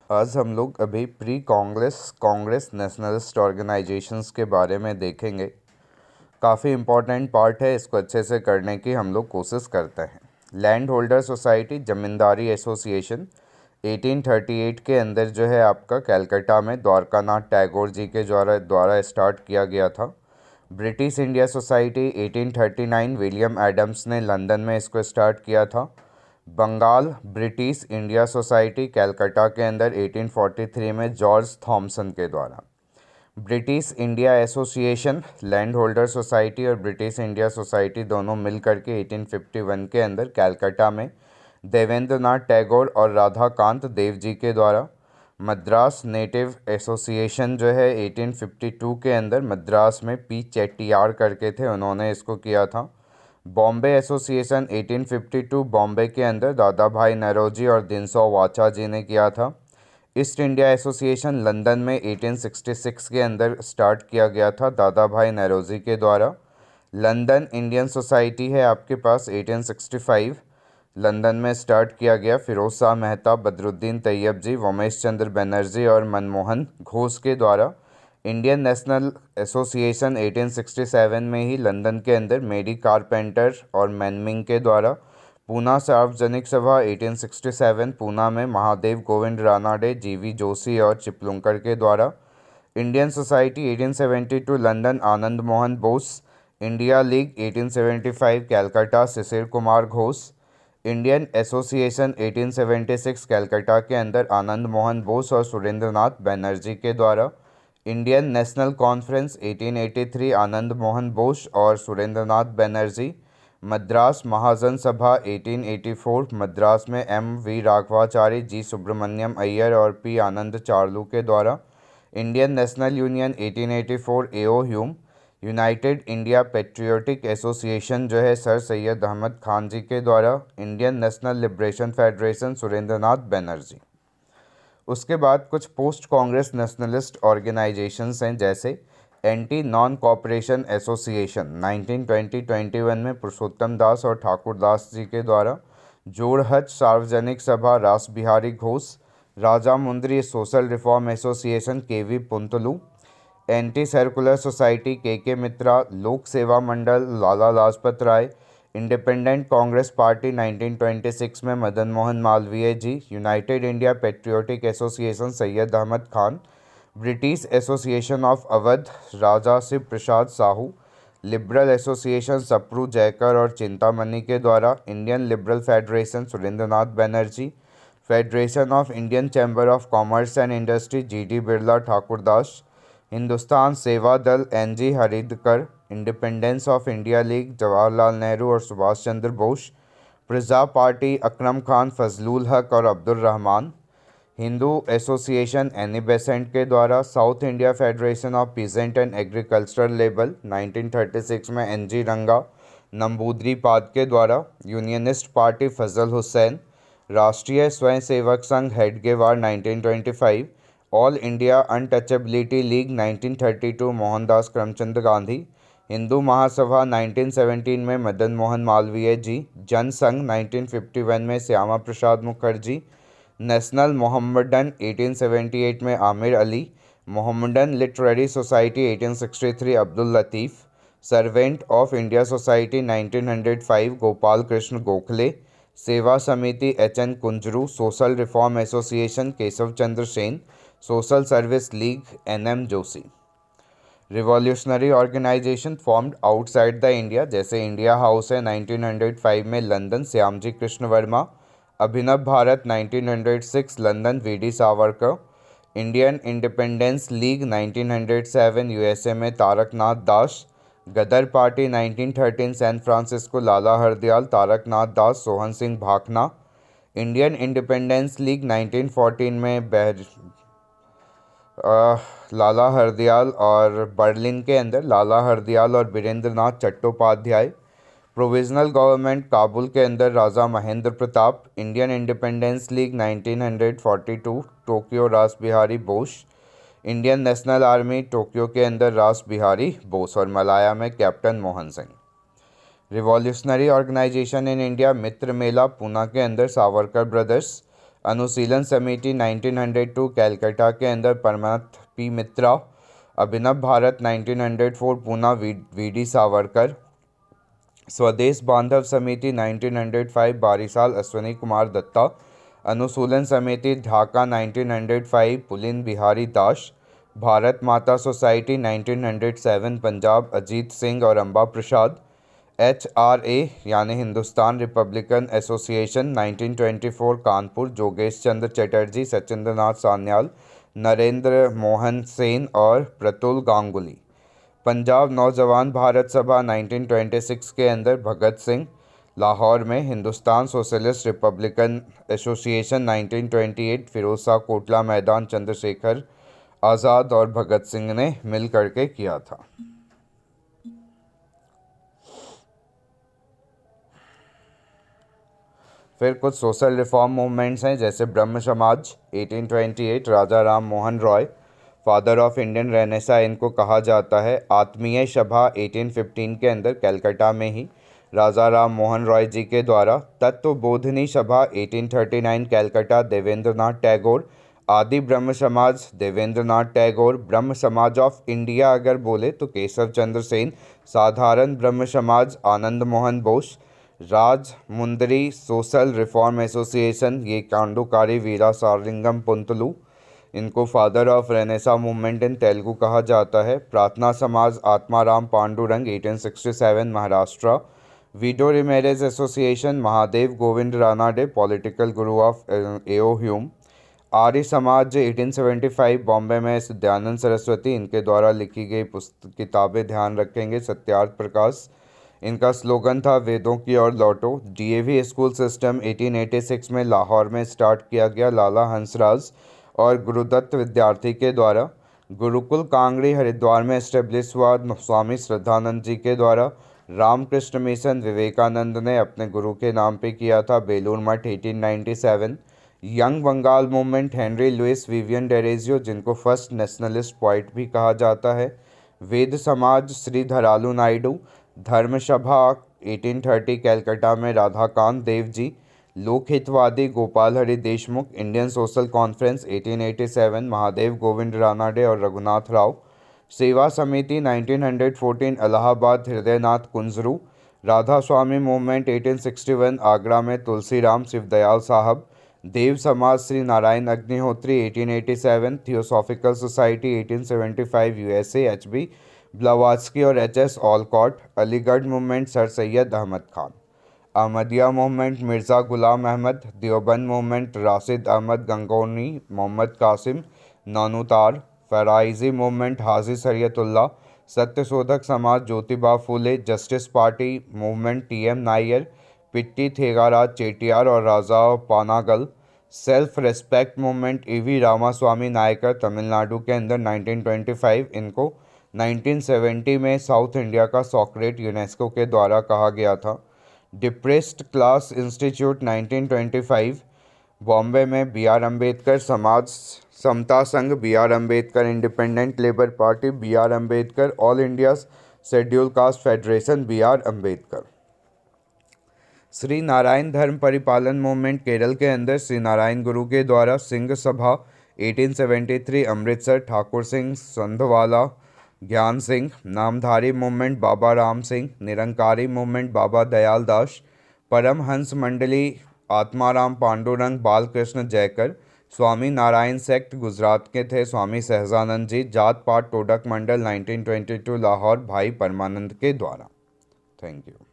आज हम लोग अभी प्री कांग्रेस नेशनलिस्ट ऑर्गेनाइजेशंस के बारे में देखेंगे। काफ़ी इम्पोर्टेंट पार्ट है, इसको अच्छे से करने की हम लोग कोशिश करते हैं। लैंड होल्डर सोसाइटी जमींदारी एसोसिएशन 1838 के अंदर जो है आपका कैलकाटा में द्वारकानाथ टैगोर जी के द्वारा स्टार्ट किया गया था। British India society 1839 William Adams ने लंदन में इसको स्टार्ट किया था। Bengal British India society Calcutta के अंदर 1843 में जॉर्ज थॉमसन के द्वारा। British India association land holder society और ब्रिटिश इंडिया सोसाइटी दोनों मिल करके 1851 के अंदर कैलकाटा में देवेंद्रनाथ टैगोर और राधाकांत देव जी के द्वारा। मद्रास नेटिव एसोसिएशन जो है 1852 के अंदर मद्रास में पी चेट्टियार करके थे, उन्होंने इसको किया था। बॉम्बे एसोसिएशन 1852 बॉम्बे के अंदर दादा भाई नौरोजी और दिनसो वाचा जी ने किया था। ईस्ट इंडिया एसोसिएशन लंदन में 1866 के अंदर स्टार्ट किया गया था दादा भाई नौरोजी के द्वारा। लंदन इंडियन सोसाइटी है आपके पास 1865 लंदन में स्टार्ट किया गया। फिरोज शाह मेहता, बदरुद्दीन तैयब जी, वमेश चंद्र बनर्जी और मनमोहन घोष के द्वारा। इंडियन नेशनल एसोसिएशन 1867 में ही लंदन के अंदर मेरी कारपेंटर और मैनमिंग के द्वारा। पूना सार्वजनिक सभा 1867 पूना में महादेव गोविंद रानाडे, जीवी जोशी और चिपलुंकर के द्वारा। इंडियन सोसाइटी 1872 लंदन आनंद Mohan Bose. India league 1875 Calcutta Shishir Kumar Ghosh. Indian association 1876 Calcutta के अंदर आनंद मोहन बोस और सुरेंद्रनाथ बनर्जी के द्वारा। Indian National Conference 1883 Anand Mohan Bose और सुरेंद्रनाथ बनर्जी। मद्रास महाजन सभा 1884 मद्रास में M V Raghavachari, G Subramania Iyer और पी आनंद चार्लू के द्वारा। Indian National Union 1884 AO Hume. United India Patriotic Association जो है सर सैयद अहमद खान जी के द्वारा। Indian National Liberation Federation Surendranath Banerjee. उसके बाद कुछ पोस्ट कांग्रेस नेशनलिस्ट ऑर्गेनाइजेशंस हैं, जैसे एंटी नॉन कॉपरेशन एसोसिएशन 1920-21 में पुरुषोत्तम दास और ठाकुर दास जी के द्वारा। जोड़हट सार्वजनिक सभा रास Bihari Ghosh. Rajahmundry Social Reform Association K V Puntulu. Anti Circular Society के Mitra. Lok Seva Mandal Lala Lajpat Rai. Independent Congress Party 1926 में Madan Mohan Malaviya ji. United India Patriotic Association Syed Ahmed Khan. British Association of Awadh Raja Shiv Prasad Sahu. Liberal Association Sapru Jayakar और चिंतामणि के द्वारा। Indian Liberal Federation Surendranath Banerjee. Federation of Indian Chamber of Commerce and Industry G Birla Thakur Das. Hindustan सेवा Dal N G. Hardikar. Independence of India League Jawaharlal Nehru और सुभाष चंद्र बोस। प्रजा party Akram Khan, Fazlul Haq और Abdul Rahman. Hindu Association Annie Besant के द्वारा। South India Federation of Peasant and Agricultural Labour 1936 में एन.जी. रंगा नंबूदरी पाद के द्वारा। Unionist Party Fazl Hussain. Rashtriya Swayamsevak Sangh Hedgewar 1925। All India Untouchability League 1932 Mohandas Karamchand Gandhi. Hindu Mahasabha 1917 में मदन मोहन मालवीय जी। जनसंघ 1951 में श्यामा प्रसाद मुखर्जी। नेशनल मोहम्मडन 1878 में Amir Ali. Mohammedan Literary Society 1863 Abdul Latif. Servant of India Society 1905 Gopal Krishna Gokhale. Seva Samiti H N. Kunzru. Social Reform Association Keshav Chandra Sen. Social Service League N M. Joshi. Revolutionary organisation formed outside the India, जैसे India House है 1905 में London Shyamji Krishna Varma. Abhinav Bharat 1906 London V D. Savarkar. Indian Independence League 1907 USA में Taraknath Das. Ghadar Party 1913 San Francisco Lala Hardayal, Taraknath Das, Sohan Singh Bhakna. Indian Independence League 1914 में लाला हरदयाल और Berlin के अंदर लाला हरदयाल और Birendranath Chattopadhyay. Provisional Government Kabul के अंदर Raja Mahendra Pratap. Indian Independence League 1942 Tokyo Rash Behari Bose. Indian National Army Tokyo के अंदर रास बिहारी बोस और मलाया में captain Mohan Singh. Revolutionary Organisation in India Mitra Mela Poona के अंदर सावरकर ब्रदर्स। अनुशीलन समिति 1902 कैलकाटा के अंदर परमानंद पी मित्रा। अभिनव भारत 1904 पूना वीडी सावरकर। स्वदेश बांधव समिति 1905 बारिसाल अश्वनी कुमार दत्ता। अनुशीलन समिति ढाका 1905 पुलिन बिहारी दास। भारत माता सोसाइटी 1907 पंजाब अजीत सिंह और अम्बा प्रसाद। HRA यानी हिंदुस्तान रिपब्लिकन एसोसिएशन 1924 कानपुर जोगेश चंद्र चटर्जी, सचिंद्र नाथ सान्याल, नरेंद्र मोहन सेन और प्रतुल गांगुली। पंजाब नौजवान भारत सभा 1926 के अंदर भगत सिंह। लाहौर में Hindustan socialist republican association 1928 Firoz Shah Kotla Maidan Chandrashekhar आज़ाद और भगत सिंह ने मिल करके किया था। फिर कुछ सोशल रिफॉर्म मूवमेंट्स हैं, जैसे Brahmo Samaj 1828 Raja Ram Mohan Roy, father of Indian renaissance इनको कहा जाता है। आत्मीय सभा 1815 के अंदर कलकत्ता में ही राजा राम मोहन रॉय जी के द्वारा। तत्वबोधिनी सभा 1839 कलकत्ता देवेंद्र नाथ टैगोर। आदि ब्रह्म समाज देवेंद्र नाथ टैगोर। ब्रह्म समाज ऑफ इंडिया अगर बोले तो Keshav Chandra Sen. Sadharan Brahmo Samaj Anand Mohan Bose. Rajahmundry Social Reform Association ये कांडुकारी वीरा सारलिंगम पुंतलू, इनको father of renaissance movement in Telugu कहा जाता है। Prarthana Samaj Atmaram Pandurang 1867 Maharashtra. Widow Remarriage Association Mahadev Govind Ranade, political guru of AO Hume. Arya Samaj 1875 Bombay में दयानंद सरस्वती, इनके द्वारा लिखी गई किताबें ध्यान रखेंगे। सत्यार्थ प्रकाश, इनका स्लोगन था वेदों की ओर लौटो। DAV स्कूल सिस्टम 1886 में लाहौर में स्टार्ट किया गया लाला हंसराज और गुरुदत्त विद्यार्थी के द्वारा। गुरुकुल कांगड़ी हरिद्वार में एस्टेब्लिश हुआ स्वामी श्रद्धानंद जी के द्वारा। रामकृष्ण मिशन विवेकानंद ने अपने गुरु के नाम पे किया था। Belur Math 1897। Young Bengal movement Henry Louis Vivian Derozio, जिनको फर्स्ट नेशनलिस्ट पोइट भी कहा जाता है। वेद समाज श्री धरालू नायडू। धर्म सभा 1830 कलकत्ता में Radhakant Dev ji. Lokhitwadi Gopal Hari Deshmukh. Indian Social Conference 1887 Mahadev Govind Ranade और रघुनाथ राव। सेवा समिति 1914 इलाहाबाद हृदयनाथ कुंजरू। राधा स्वामी मूवमेंट 1861 आगरा में Tulsiram Shivdayal Sahab. Dev Samaj Shri Narayan Agnihotri 1887। Theosophical Society 1875 USA HB Blavatsky और HS Olcott. Aligarh movement sir Syed Ahmed Khan. Ahmadiyya movement Mirza Ghulam Ahmad. Deoband movement Rashid Ahmad Gangohi Mohammad Qasim नानूतार। Faraizi movement Haji Shariatullah. Satyashodhak Samaj Jyotiba Phule. Justice Party movement TM Nair, Pitti Theagaraya Chettiar और Raja Panagal. Self Respect Movement EV Ramaswamy Naicker Tamil Nadu के अंदर 1925, इनको 1970 में साउथ इंडिया का सॉक्रेट यूनेस्को के द्वारा कहा गया था। डिप्रेस्ड क्लास इंस्टीट्यूट 1925 बॉम्बे में BR अम्बेडकर समाज समता संघ, BR Ambedkar independent labour party, BR Ambedkar all India schedule caste federation, BR Ambedkar. Shri Narayan धर्म परिपालन मूवमेंट केरल के अंदर श्री नारायण गुरु के द्वारा। सिंह सभा 1873 अमृतसर, ठाकुर सिंह संधवाला ज्ञान सिंह। नामधारी मूवमेंट बाबा राम सिंह। निरंकारी मूवमेंट बाबा दयाल दास। परमहंस मंडली आत्माराम पांडुरंग बालकृष्ण जयकर। स्वामी नारायण सेक्ट गुजरात के थे स्वामी सहजानंद जी। जात पात टोडक मंडल 1922 लाहौर भाई परमानंद के द्वारा। Thank you.